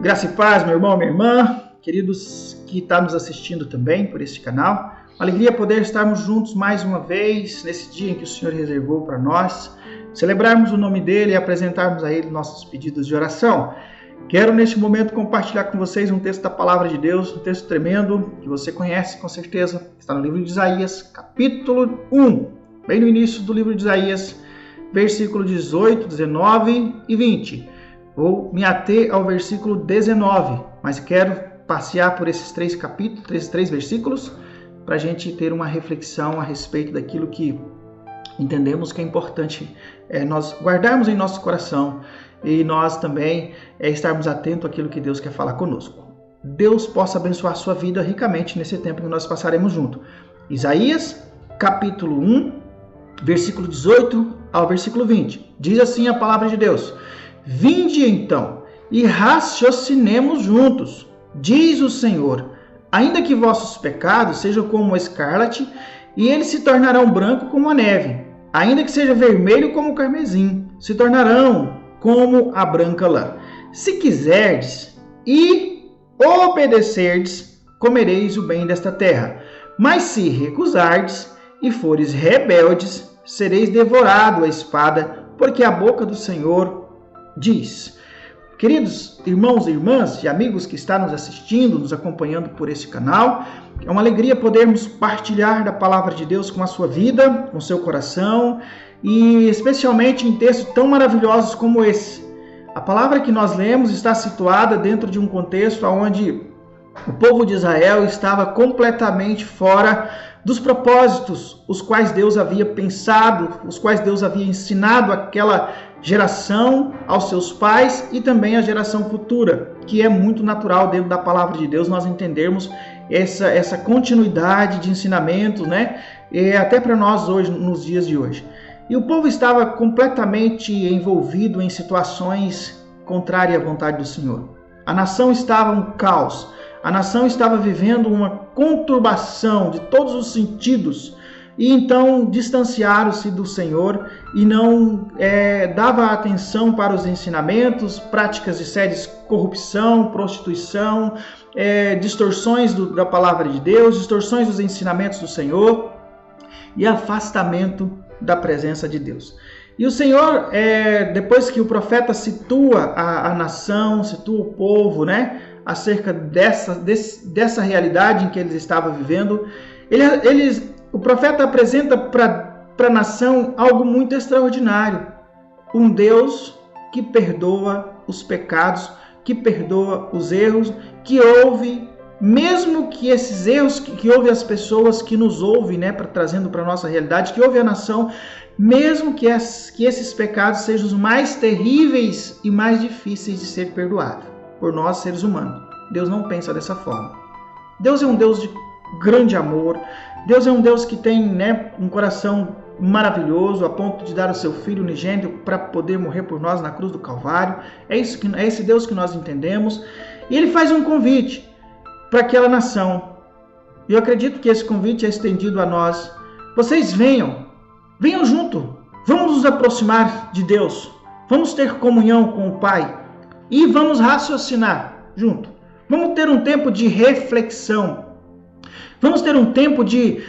Graça e paz, meu irmão, minha irmã, queridos que estão nos assistindo também por este canal. Uma alegria poder estarmos juntos mais uma vez, nesse dia em que o Senhor reservou para nós, celebrarmos o nome dEle e apresentarmos a Ele nossos pedidos de oração. Quero neste momento compartilhar com vocês um texto da Palavra de Deus, um texto tremendo, que você conhece com certeza, está no livro de Isaías, capítulo 1, bem no início do livro de Isaías, versículo 18, 19 e 20. Vou me ater ao versículo 19, mas quero passear por esses três capítulos, esses três versículos, para a gente ter uma reflexão a respeito daquilo que entendemos que é importante nós guardarmos em nosso coração e nós também estarmos atentos àquilo que Deus quer falar conosco. Deus possa abençoar a sua vida ricamente nesse tempo que nós passaremos junto. Isaías, capítulo 1, versículo 18 ao versículo 20. Diz assim a palavra de Deus: Vinde então e raciocinemos juntos, diz o Senhor, ainda que vossos pecados sejam como o escarlate, e eles se tornarão branco como a neve, ainda que seja vermelho como o carmesim, se tornarão como a branca lã. Se quiserdes e obedecerdes, comereis o bem desta terra. Mas se recusardes e fores rebeldes, sereis devorado à espada, porque a boca do Senhor diz. Queridos irmãos e irmãs e amigos que estão nos assistindo, nos acompanhando por esse canal, é uma alegria podermos partilhar da palavra de Deus com a sua vida, com o seu coração, e especialmente em textos tão maravilhosos como esse. A palavra que nós lemos está situada dentro de um contexto onde o povo de Israel estava completamente fora dos propósitos os quais Deus havia pensado, os quais Deus havia ensinado àquela geração, aos seus pais e também à geração futura, que é muito natural dentro da palavra de Deus nós entendermos essa continuidade de ensinamentos, né? Até para nós hoje, nos dias de hoje. E o povo estava completamente envolvido em situações contrárias à vontade do Senhor. A nação estava um caos. A nação estava vivendo uma conturbação de todos os sentidos e então distanciaram-se do Senhor e não dava atenção para os ensinamentos, práticas de sérias corrupção, prostituição, distorções da palavra de Deus, distorções dos ensinamentos do Senhor e afastamento da presença de Deus. E o Senhor, depois que o profeta situa a nação, situa o povo, né, acerca dessa realidade em que eles estavam vivendo, o profeta apresenta para a nação algo muito extraordinário. Um Deus que perdoa os pecados, que perdoa os erros, que ouve, mesmo que esses erros, que ouve as pessoas que nos ouvem, né, trazendo para a nossa realidade, que ouve a nação, mesmo que esses pecados sejam os mais terríveis e mais difíceis de ser perdoados por nós, seres humanos. Deus não pensa dessa forma. Deus é um Deus de grande amor. Deus é um Deus que tem, né, um coração maravilhoso, a ponto de dar o seu Filho unigênito para poder morrer por nós na cruz do Calvário. É esse Deus que nós entendemos. E Ele faz um convite para aquela nação. E eu acredito que esse convite é estendido a nós. Vocês venham junto. Vamos nos aproximar de Deus. Vamos ter comunhão com o Pai. E vamos raciocinar junto. Vamos ter um tempo de reflexão. Vamos ter um tempo de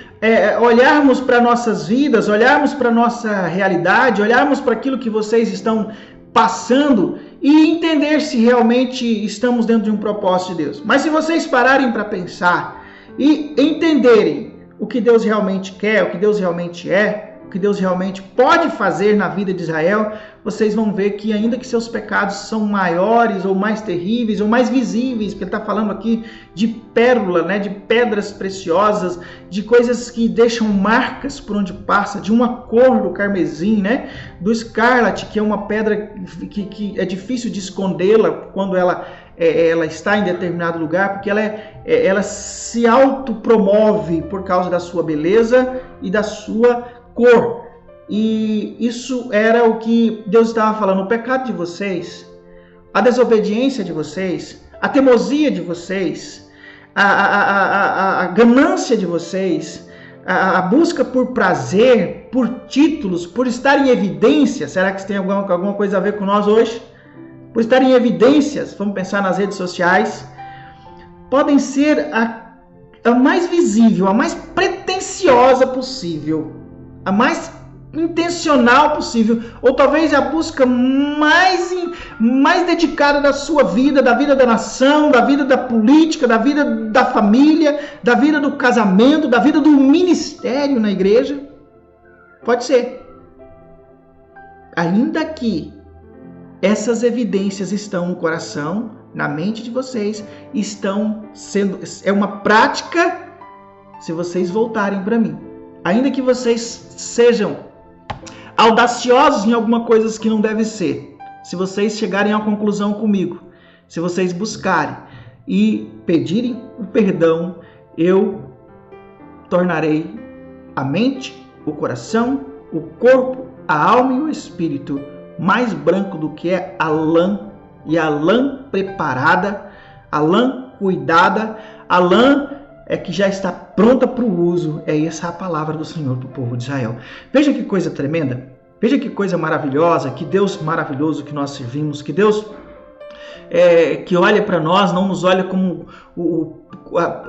olharmos para nossas vidas, olharmos para nossa realidade, olharmos para aquilo que vocês estão passando e entender se realmente estamos dentro de um propósito de Deus. Mas se vocês pararem para pensar e entenderem o que Deus realmente quer, o que Deus realmente é, o que Deus realmente pode fazer na vida de Israel, vocês vão ver que ainda que seus pecados são maiores ou mais terríveis ou mais visíveis, porque ele está falando aqui de pérola, né, de pedras preciosas, de coisas que deixam marcas por onde passa, de uma cor do carmesim, né, do escarlate, que é uma pedra que é difícil de escondê-la quando ela está em determinado lugar, porque ela se autopromove por causa da sua beleza e da sua cor. E isso era o que Deus estava falando. O pecado de vocês, a desobediência de vocês, a teimosia de vocês, a ganância de vocês, a busca por prazer, por títulos, por estar em evidência. Será que isso tem alguma coisa a ver com nós hoje? por estar em evidências, vamos pensar nas redes sociais, podem ser a mais visível, a mais pretensiosa possível, a mais intencional possível, ou talvez a busca mais dedicada da sua vida, da vida da nação, da vida da política, da vida da família, da vida do casamento, da vida do ministério na igreja. Pode ser. Ainda que essas evidências estão no coração, na mente de vocês, estão sendo, é uma prática se vocês voltarem para mim. Ainda que vocês sejam audaciosos em alguma coisa que não deve ser, se vocês chegarem à conclusão comigo, se vocês buscarem e pedirem o perdão, eu tornarei a mente, o coração, o corpo, a alma e o espírito mais branco do que é a lã, e a lã preparada, a lã cuidada, a lã que já está pronta para o uso. É essa a palavra do Senhor para o povo de Israel. Veja que coisa tremenda, veja que coisa maravilhosa, que Deus maravilhoso que nós servimos, que Deus que olha para nós, não nos olha como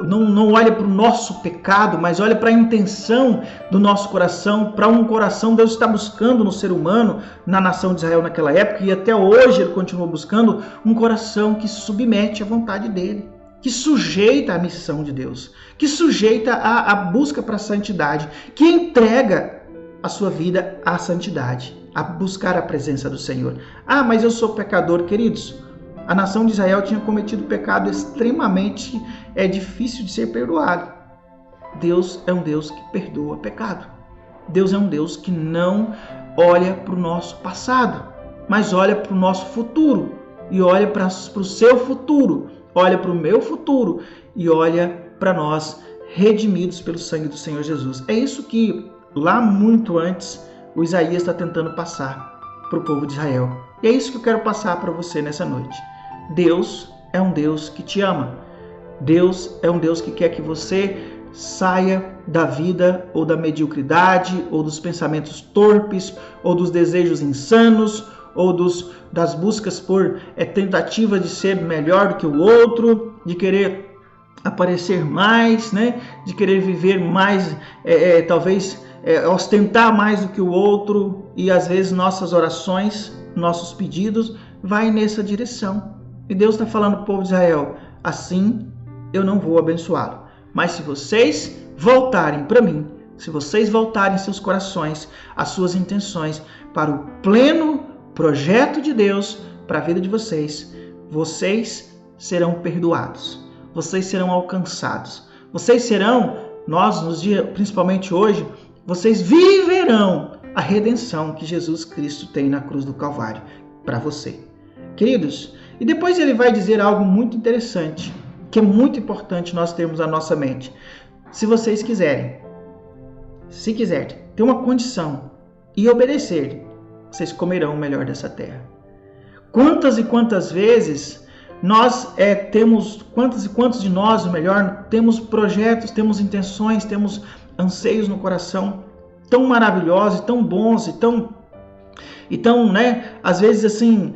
não olha para o nosso pecado, mas olha para a intenção do nosso coração, para um coração. Deus está buscando no ser humano, na nação de Israel naquela época, e até hoje Ele continua buscando um coração que se submete à vontade dEle, que sujeita à missão de Deus, que sujeita à busca para a santidade, que entrega a sua vida à santidade, a buscar a presença do Senhor. Ah, mas eu sou pecador, queridos. A nação de Israel tinha cometido pecado extremamente difícil de ser perdoado. Deus é um Deus que perdoa pecado. Deus é um Deus que não olha para o nosso passado, mas olha para o nosso futuro, e olha para o seu futuro, olha para o meu futuro, e olha para nós redimidos pelo sangue do Senhor Jesus. É isso que lá muito antes o Isaías está tentando passar para o povo de Israel. E é isso que eu quero passar para você nessa noite. Deus é um Deus que te ama. Deus é um Deus que quer que você saia da vida ou da mediocridade, ou dos pensamentos torpes, ou dos desejos insanos, ou das buscas por tentativa de ser melhor do que o outro, de querer aparecer mais, né? De querer viver mais, talvez ostentar mais do que o outro, e às vezes nossas orações, nossos pedidos vai nessa direção. E Deus está falando para o povo de Israel: assim eu não vou abençoá-lo. Mas se vocês voltarem para mim, se vocês voltarem seus corações, as suas intenções para o pleno projeto de Deus para a vida de vocês, vocês serão perdoados, vocês serão alcançados, vocês serão, nós nos dias, principalmente hoje, vocês viverão a redenção que Jesus Cristo tem na cruz do Calvário para você. Queridos, e depois ele vai dizer algo muito interessante, que é muito importante nós termos na nossa mente. Se vocês quiserem, ter uma condição e obedecer, vocês comerão o melhor dessa terra. Quantas e quantas vezes nós quantos e quantos de nós, o melhor, temos projetos, temos intenções, temos anseios no coração tão maravilhosos, tão bons e tão, né, às vezes assim,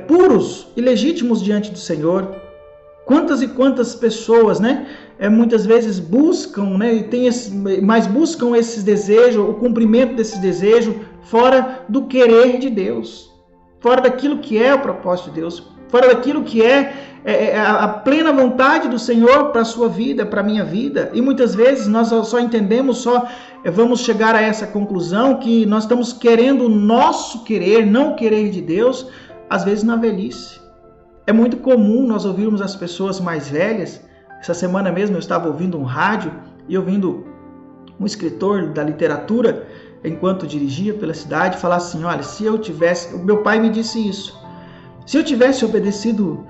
puros e legítimos diante do Senhor. Quantas e quantas pessoas, né, muitas vezes buscam, né, mas buscam esses desejos, o cumprimento desses desejos fora do querer de Deus, fora daquilo que é o propósito de Deus, fora daquilo que é a plena vontade do Senhor para a sua vida, para a minha vida. E muitas vezes nós só entendemos, vamos chegar a essa conclusão que nós estamos querendo o nosso querer, não o querer de Deus, às vezes na velhice. É muito comum nós ouvirmos as pessoas mais velhas. Essa semana mesmo eu estava ouvindo um rádio e ouvindo um escritor da literatura, enquanto dirigia pela cidade, falar assim: olha, se eu tivesse... O meu pai me disse isso. Se eu tivesse obedecido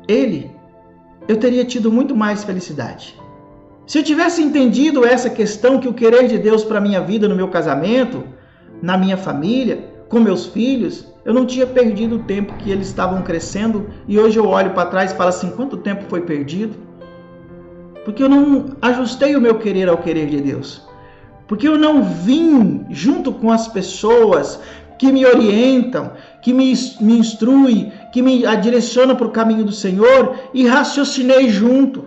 ele, eu teria tido muito mais felicidade. Se eu tivesse entendido essa questão, que o querer de Deus para a minha vida, no meu casamento, na minha família, com meus filhos, eu não tinha perdido o tempo que eles estavam crescendo. E hoje eu olho para trás e falo assim: quanto tempo foi perdido? Porque eu não ajustei o meu querer ao querer de Deus. Porque eu não vim junto com as pessoas que me orientam, que me instrui, que me direciona para o caminho do Senhor, e raciocinei junto.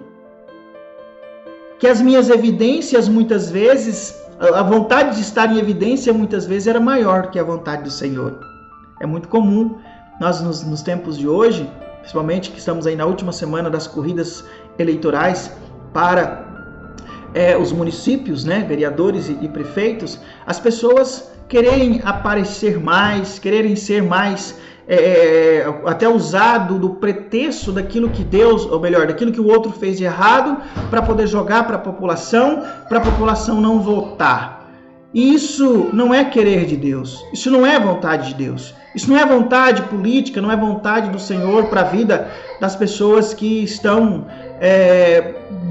Que as minhas evidências, muitas vezes, a vontade de estar em evidência, muitas vezes, era maior que a vontade do Senhor. É muito comum, nós nos tempos de hoje, principalmente que estamos aí na última semana das corridas eleitorais para os municípios, né, vereadores e prefeitos, as pessoas quererem aparecer mais, quererem ser mais, até usado do pretexto daquilo que Deus, ou melhor, daquilo que o outro fez de errado, para poder jogar para a população não votar. E isso não é querer de Deus, isso não é vontade de Deus, isso não é vontade política, não é vontade do Senhor para a vida das pessoas que estão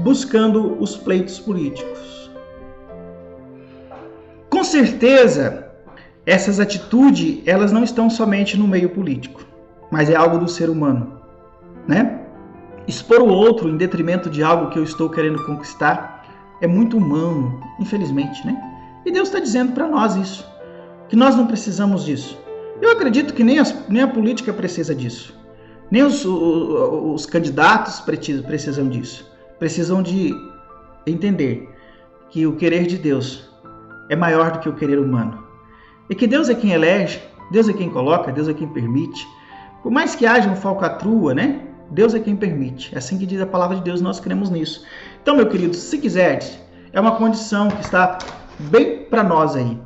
buscando os pleitos políticos. Com certeza, essas atitudes, elas não estão somente no meio político, mas é algo do ser humano, né? Expor o outro em detrimento de algo que eu estou querendo conquistar é muito humano, infelizmente, né? E Deus está dizendo para nós isso, que nós não precisamos disso. Eu acredito que nem a política precisa disso, nem os candidatos precisam disso. Precisam de entender que o querer de Deus é maior do que o querer humano. E que Deus é quem elege, Deus é quem coloca, Deus é quem permite. Por mais que haja uma falcatrua, né? Deus é quem permite. É assim que diz a palavra de Deus, nós cremos nisso. Então, meu querido, se quiseres, é uma condição que está bem para nós aí.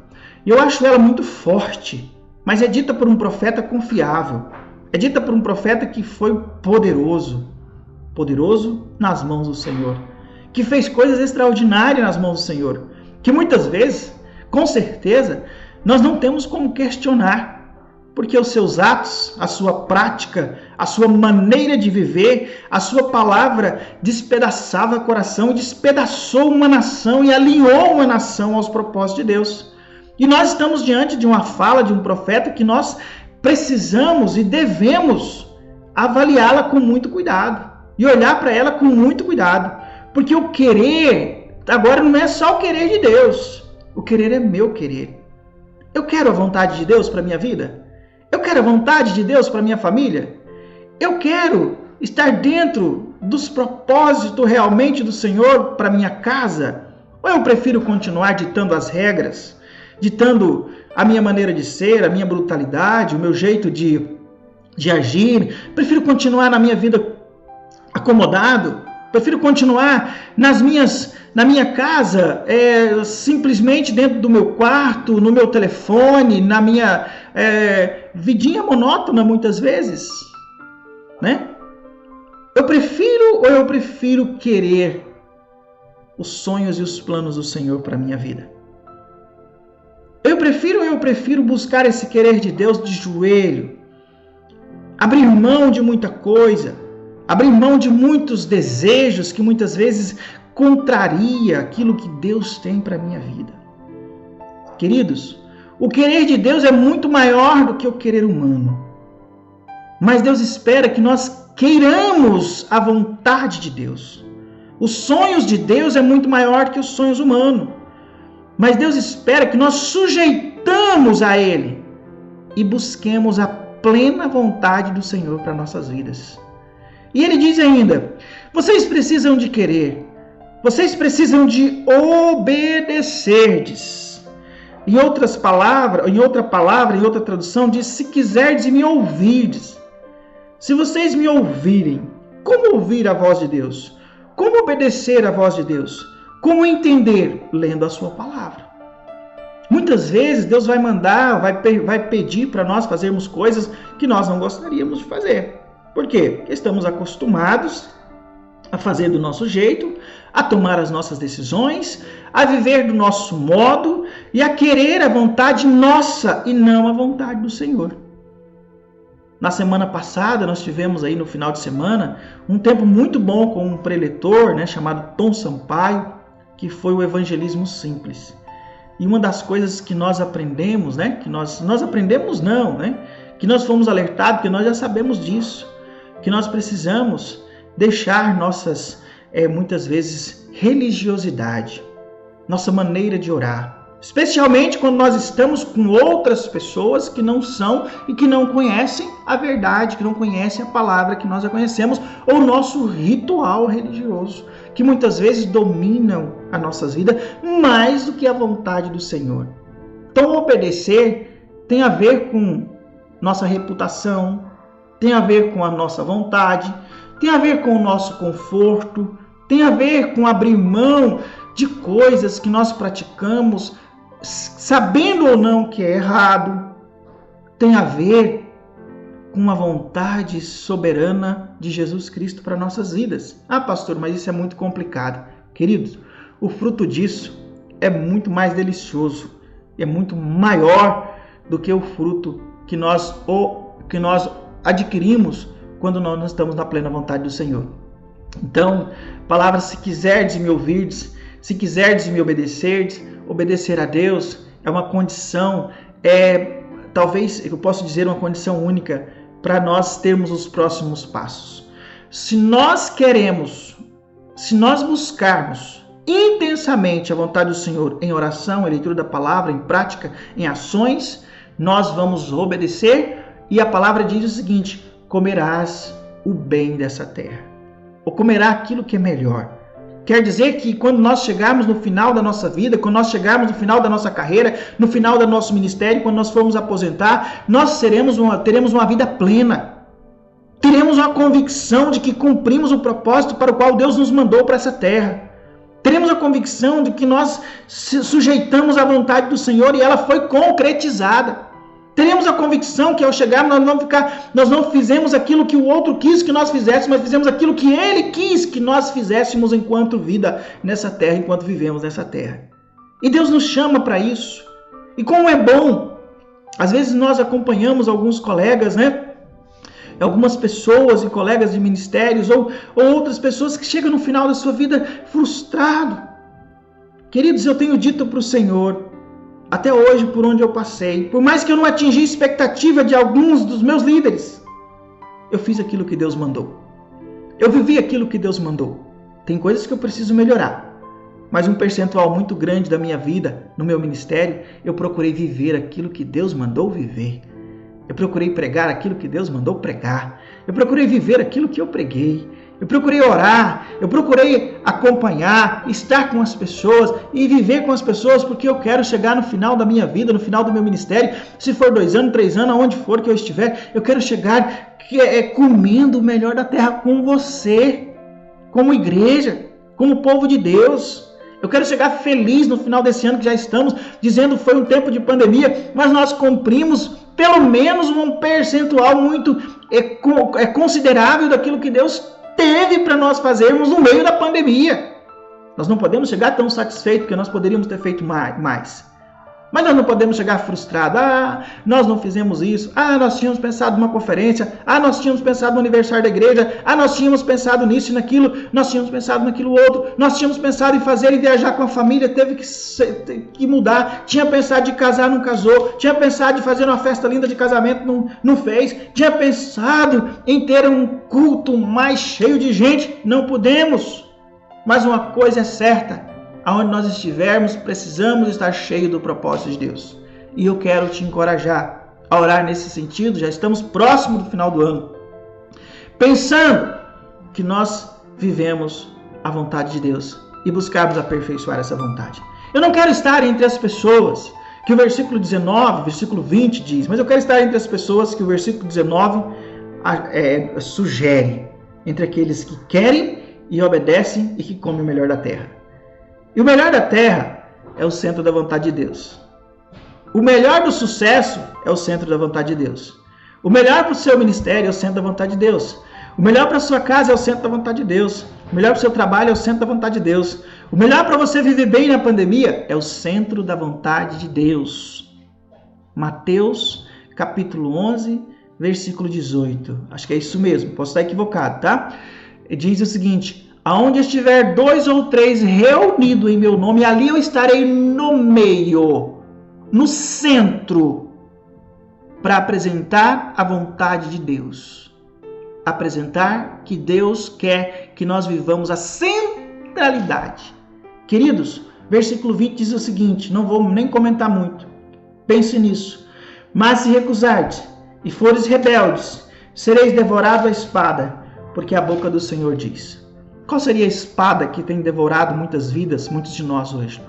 E eu acho ela muito forte, mas é dita por um profeta confiável. É dita por um profeta que foi poderoso nas mãos do Senhor, que fez coisas extraordinárias nas mãos do Senhor, que muitas vezes, com certeza, nós não temos como questionar, porque os seus atos, a sua prática, a sua maneira de viver, a sua palavra despedaçava o coração e despedaçou uma nação e alinhou uma nação aos propósitos de Deus. E nós estamos diante de uma fala de um profeta que nós precisamos e devemos avaliá-la com muito cuidado e olhar para ela com muito cuidado, porque o querer agora não é só o querer de Deus, o querer é meu querer. Eu quero a vontade de Deus para minha vida? Eu quero a vontade de Deus para minha família? Eu quero estar dentro dos propósitos realmente do Senhor para minha casa? Ou eu prefiro continuar ditando as regras, ditando a minha maneira de ser, a minha brutalidade, o meu jeito de agir? Prefiro continuar na minha vida acomodado? Prefiro continuar na minha casa, simplesmente dentro do meu quarto, no meu telefone, na minha vidinha monótona muitas vezes, né? Eu prefiro querer os sonhos e os planos do Senhor para a minha vida? Eu prefiro buscar esse querer de Deus de joelho, abrir mão de muita coisa, abrir mão de muitos desejos que muitas vezes contraria aquilo que Deus tem para a minha vida. Queridos, o querer de Deus é muito maior do que o querer humano. Mas Deus espera que nós queiramos a vontade de Deus. Os sonhos de Deus é muito maior que os sonhos humanos. Mas Deus espera que nós sujeitamos a Ele e busquemos a plena vontade do Senhor para nossas vidas. E Ele diz ainda, vocês precisam de querer, vocês precisam de obedecerdes. Em outra tradução diz, se quiserdes e me ouvirdes. Se vocês me ouvirem, como ouvir a voz de Deus? Como obedecer a voz de Deus? Como entender? Lendo a sua palavra. Muitas vezes Deus vai mandar, vai pedir para nós fazermos coisas que nós não gostaríamos de fazer. Por quê? Porque estamos acostumados a fazer do nosso jeito, a tomar as nossas decisões, a viver do nosso modo e a querer a vontade nossa e não a vontade do Senhor. Na semana passada, nós tivemos aí no final de semana um tempo muito bom com um preletor, chamado Tom Sampaio, que foi o evangelismo simples. E uma das coisas que nós aprendemos, que nós aprendemos não, que nós fomos alertados, que nós já sabemos disso, que nós precisamos deixar nossas, muitas vezes, religiosidade, nossa maneira de orar, especialmente quando nós estamos com outras pessoas que não são e que não conhecem a verdade, que não conhecem a palavra que nós já conhecemos, ou o nosso ritual religioso, que muitas vezes dominam a nossa vida mais do que a vontade do Senhor. Então, obedecer tem a ver com nossa reputação, tem a ver com a nossa vontade, tem a ver com o nosso conforto, tem a ver com abrir mão de coisas que nós praticamos, sabendo ou não que é errado, tem a ver com a vontade soberana de Jesus Cristo para nossas vidas. Ah, pastor, mas isso é muito complicado. Queridos, o fruto disso é muito mais delicioso, é muito maior do que o fruto que nós adquirimos quando nós estamos na plena vontade do Senhor. Então, palavra, se quiserdes me ouvirdes, se quiserdes me obedecerdes, obedecer a Deus é uma condição, talvez eu possa dizer uma condição única para nós termos os próximos passos. Se nós buscarmos intensamente a vontade do Senhor em oração, em leitura da palavra, em prática, em ações, nós vamos obedecer, e a palavra diz o seguinte: comerás o bem dessa terra, ou comerá aquilo que é melhor. Quer dizer que quando nós chegarmos no final da nossa vida, quando nós chegarmos no final da nossa carreira, no final do nosso ministério, quando nós formos aposentar, nós teremos uma vida plena. Teremos uma convicção de que cumprimos o propósito para o qual Deus nos mandou para essa terra. Teremos a convicção de que nós sujeitamos à vontade do Senhor e ela foi concretizada. Teremos a convicção que ao chegarmos nós não fizemos aquilo que o outro quis que nós fizéssemos, mas fizemos aquilo que Ele quis que nós fizéssemos enquanto vida nessa terra, enquanto vivemos nessa terra. E Deus nos chama para isso. E como é bom, às vezes nós acompanhamos alguns colegas, algumas pessoas e colegas de ministérios ou outras pessoas que chegam no final da sua vida frustrado. Queridos, eu tenho dito para o Senhor, até hoje, por onde eu passei, por mais que eu não atingi a expectativa de alguns dos meus líderes, eu fiz aquilo que Deus mandou. Eu vivi aquilo que Deus mandou. Tem coisas que eu preciso melhorar, mas um percentual muito grande da minha vida, no meu ministério, eu procurei viver aquilo que Deus mandou viver. Eu procurei pregar aquilo que Deus mandou pregar. Eu procurei viver aquilo que eu preguei. Eu procurei orar, eu procurei acompanhar, estar com as pessoas e viver com as pessoas, porque eu quero chegar no final da minha vida, no final do meu ministério, se for 2 anos, 3 anos, aonde for que eu estiver, eu quero chegar comendo o melhor da terra com você, como igreja, como povo de Deus. Eu quero chegar feliz no final desse ano que já estamos, dizendo que foi um tempo de pandemia, mas nós cumprimos pelo menos um percentual muito considerável daquilo que Deus teve para nós fazermos no meio da pandemia. Nós não podemos chegar tão satisfeitos, porque nós poderíamos ter feito mais. Mas nós não podemos chegar frustrados. Nós não fizemos isso. Nós tínhamos pensado numa conferência. Nós tínhamos pensado no aniversário da igreja. Nós tínhamos pensado nisso e naquilo. Nós tínhamos pensado naquilo outro. Nós tínhamos pensado em fazer e viajar com a família. Teve que mudar. Tinha pensado de casar, não casou. Tinha pensado de fazer uma festa linda de casamento, não fez. Tinha pensado em ter um culto mais cheio de gente. Não pudemos. Mas uma coisa é certa. Aonde nós estivermos, precisamos estar cheios do propósito de Deus. E eu quero te encorajar a orar nesse sentido. Já estamos próximo do final do ano. Pensando que nós vivemos a vontade de Deus e buscarmos aperfeiçoar essa vontade. Eu não quero estar entre as pessoas que o versículo 19, versículo 20 diz, mas eu quero estar entre as pessoas que o versículo 19 sugere. Entre aqueles que querem e obedecem e que comem o melhor da terra. E o melhor da terra é o centro da vontade de Deus. O melhor do sucesso é o centro da vontade de Deus. O melhor para o seu ministério é o centro da vontade de Deus. O melhor para a sua casa é o centro da vontade de Deus. O melhor para o seu trabalho é o centro da vontade de Deus. O melhor para você viver bem na pandemia é o centro da vontade de Deus. Mateus, capítulo 11, versículo 18. Acho que é isso mesmo, posso estar equivocado, tá? Diz o seguinte: aonde estiver 2 ou 3 reunidos em meu nome, ali eu estarei no meio, no centro, para apresentar a vontade de Deus. Apresentar que Deus quer que nós vivamos a centralidade. Queridos, Versículo 20 diz o seguinte, não vou nem comentar muito, pense nisso. Mas se recusardes e fores rebeldes, sereis devorados à espada, porque a boca do Senhor diz. Qual seria a espada que tem devorado muitas vidas, muitos de nós hoje?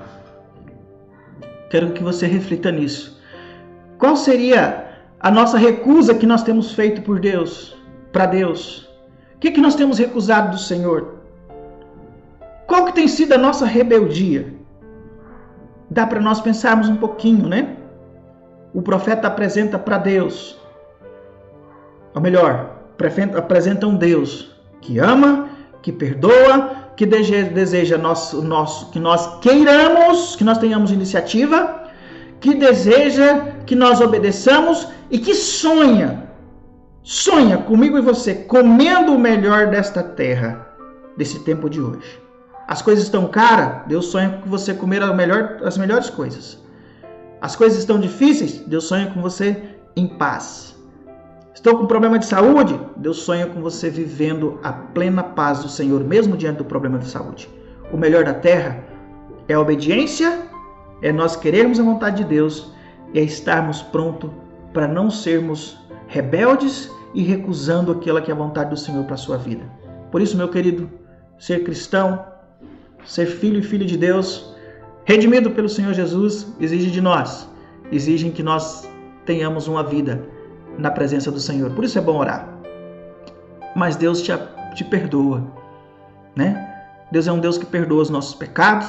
Quero que você reflita nisso. Qual seria a nossa recusa que nós temos feito por Deus, para Deus? O que nós temos recusado do Senhor? Qual que tem sido a nossa rebeldia? Dá para nós pensarmos um pouquinho, né? O profeta apresenta para Deus, ou melhor, apresenta um Deus que ama, que perdoa, que deseja que nós queiramos, que nós tenhamos iniciativa, que deseja que nós obedeçamos e que sonha comigo e você, comendo o melhor desta terra, desse tempo de hoje. As coisas estão caras, Deus sonha com você comer as melhores coisas. As coisas estão difíceis, Deus sonha com você em paz. Estou com problema de saúde, Deus sonha com você vivendo a plena paz do Senhor, mesmo diante do problema de saúde. O melhor da terra é a obediência, é nós querermos a vontade de Deus, é estarmos prontos para não sermos rebeldes e recusando aquilo que é a vontade do Senhor para a sua vida. Por isso, meu querido, ser cristão, ser filho e filha de Deus, redimido pelo Senhor Jesus, exige de nós, exige que nós tenhamos uma vida na presença do Senhor. Por isso é bom orar. Mas Deus te perdoa, né? Deus é um Deus que perdoa os nossos pecados,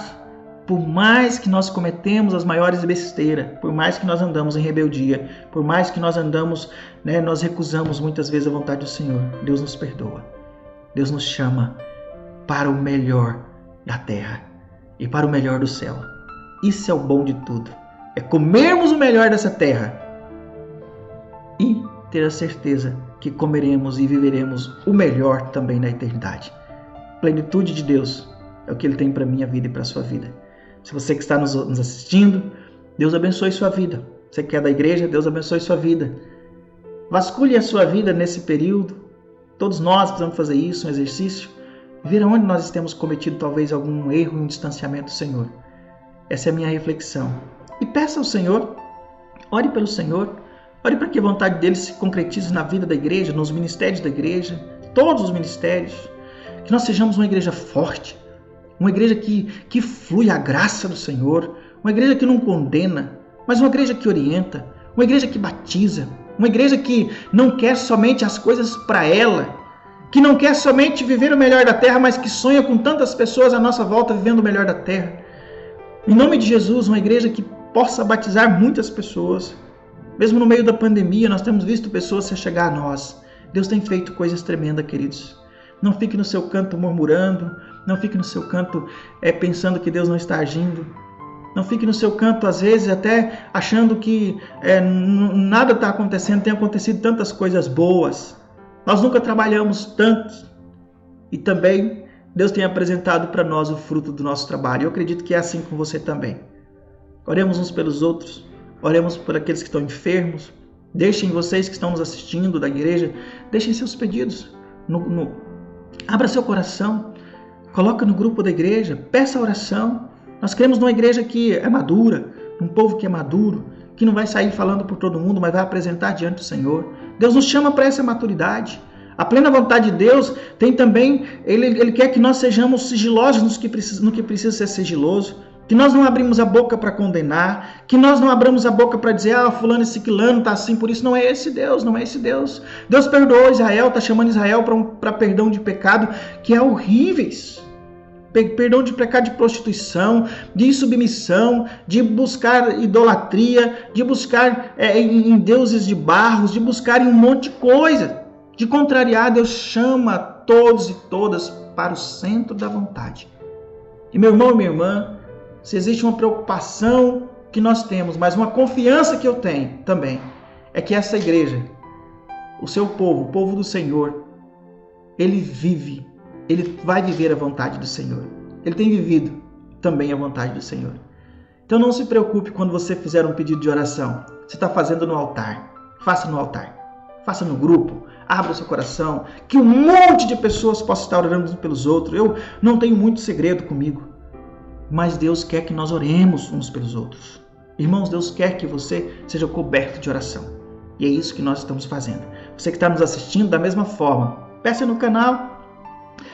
por mais que nós cometemos as maiores besteiras, por mais que nós andamos em rebeldia, por mais que nós andamos, né, nós recusamos muitas vezes a vontade do Senhor, Deus nos perdoa. Deus nos chama para o melhor da terra e para o melhor do céu. Isso é o bom de tudo. É comermos o melhor dessa terra e ter a certeza que comeremos e viveremos o melhor também na eternidade. Plenitude de Deus é o que Ele tem para a minha vida e para a sua vida. Se você que está nos assistindo, Deus abençoe sua vida. Você que é da igreja, Deus abençoe sua vida. Vasculhe a sua vida nesse período. Todos nós precisamos fazer isso, um exercício. Ver onde nós temos cometido talvez algum erro, um distanciamento do Senhor. Essa é a minha reflexão. E peça ao Senhor, ore pelo Senhor, ore para que a vontade dele se concretize na vida da igreja, nos ministérios da igreja, todos os ministérios. Que nós sejamos uma igreja forte, uma igreja que flui a graça do Senhor, uma igreja que não condena, mas uma igreja que orienta, uma igreja que batiza, uma igreja que não quer somente as coisas para ela, que não quer somente viver o melhor da terra, mas que sonha com tantas pessoas à nossa volta vivendo o melhor da terra. Em nome de Jesus, uma igreja que possa batizar muitas pessoas. Mesmo no meio da pandemia, nós temos visto pessoas se chegar a nós. Deus tem feito coisas tremendas, queridos. Não fique no seu canto murmurando, não fique no seu canto pensando que Deus não está agindo. Não fique no seu canto, às vezes, até achando que nada está acontecendo, tem acontecido tantas coisas boas. Nós nunca trabalhamos tanto e também Deus tem apresentado para nós o fruto do nosso trabalho. Eu acredito que é assim com você também. Oremos uns pelos outros, oremos por aqueles que estão enfermos. Deixem vocês que estão nos assistindo da igreja, deixem seus pedidos. Abra seu coração, coloca no grupo da igreja, peça oração. Nós queremos uma igreja que é madura, um povo que é maduro, que não vai sair falando por todo mundo, mas vai apresentar diante do Senhor. Deus nos chama para essa maturidade. A plena vontade de Deus tem também, Ele quer que nós sejamos sigilosos no que precisa ser sigiloso, que nós não abrimos a boca para condenar, que nós não abramos a boca para dizer, fulano e ciclano está assim, por isso não é esse Deus, não é esse Deus. Deus perdoou Israel, está chamando Israel para perdão de pecado, que é horríveis. Perdão de pecado de prostituição, de insubmissão, de buscar idolatria, de buscar em deuses de barros, de buscar em um monte de coisa. De contrariar, Deus chama todos e todas para o centro da vontade. E meu irmão e minha irmã, se existe uma preocupação que nós temos, mas uma confiança que eu tenho também, é que essa igreja, o seu povo, o povo do Senhor, ele vai viver a vontade do Senhor. Ele tem vivido também a vontade do Senhor. Então não se preocupe quando você fizer um pedido de oração. Você está fazendo no altar. Faça no altar. Faça no grupo. Abra o seu coração. Que um monte de pessoas possam estar orando uns pelos outros. Eu não tenho muito segredo comigo. mas Deus quer que nós oremos uns pelos outros. Irmãos, Deus quer que você seja coberto de oração. E é isso que nós estamos fazendo. Você que está nos assistindo, da mesma forma, peça no canal,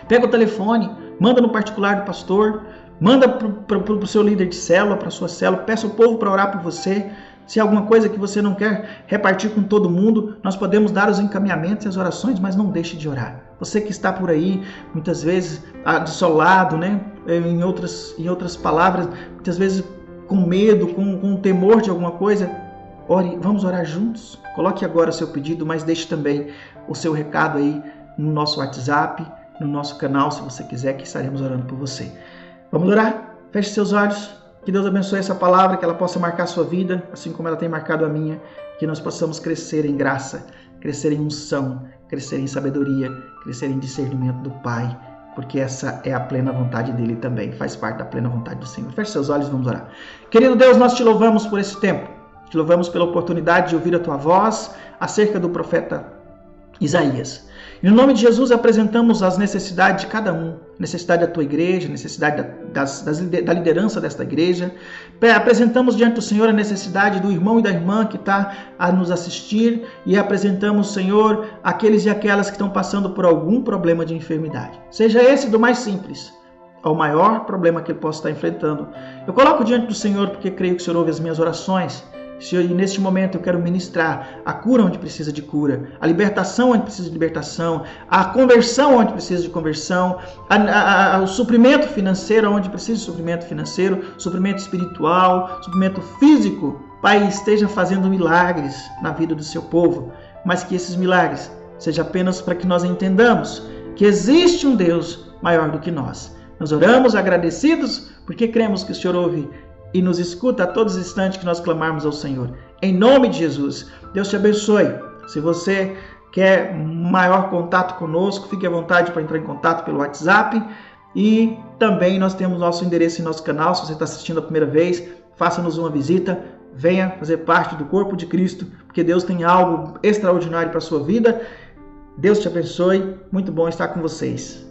pega o telefone, manda no particular do pastor, manda para o seu líder de célula, para a sua célula, peça o povo para orar por você. Se há alguma coisa que você não quer repartir com todo mundo, nós podemos dar os encaminhamentos e as orações, mas não deixe de orar. Você que está por aí, muitas vezes desolado, né? Em outras palavras, muitas vezes com medo, com temor de alguma coisa, ore, vamos orar juntos. Coloque agora o seu pedido, mas deixe também o seu recado aí no nosso WhatsApp, no nosso canal, se você quiser, que estaremos orando por você. Vamos orar? Feche seus olhos. Que Deus abençoe essa palavra, que ela possa marcar a sua vida, assim como ela tem marcado a minha, que nós possamos crescer em graça, crescer em unção, crescer em sabedoria, crescer em discernimento do Pai, porque essa é a plena vontade dele também, faz parte da plena vontade do Senhor. Feche seus olhos e vamos orar. Querido Deus, nós te louvamos por esse tempo, te louvamos pela oportunidade de ouvir a tua voz acerca do profeta Isaías. E no nome de Jesus apresentamos as necessidades de cada um, necessidade da tua igreja, necessidade da liderança desta igreja. Apresentamos diante do Senhor a necessidade do irmão e da irmã que está a nos assistir e apresentamos, Senhor, aqueles e aquelas que estão passando por algum problema de enfermidade. Seja esse do mais simples ao maior problema que ele possa estar enfrentando. Eu coloco diante do Senhor porque creio que o Senhor ouve as minhas orações. Senhor, e neste momento eu quero ministrar a cura onde precisa de cura, a libertação onde precisa de libertação, a conversão onde precisa de conversão, o suprimento financeiro onde precisa de suprimento financeiro, suprimento espiritual, suprimento físico. Pai, esteja fazendo milagres na vida do seu povo, mas que esses milagres sejam apenas para que nós entendamos que existe um Deus maior do que nós. Nós oramos agradecidos porque cremos que o Senhor ouve e nos escuta a todos os instantes que nós clamarmos ao Senhor. Em nome de Jesus, Deus te abençoe. Se você quer maior contato conosco, fique à vontade para entrar em contato pelo WhatsApp. E também nós temos nosso endereço em nosso canal. Se você está assistindo a primeira vez, faça-nos uma visita. Venha fazer parte do corpo de Cristo, porque Deus tem algo extraordinário para a sua vida. Deus te abençoe. Muito bom estar com vocês.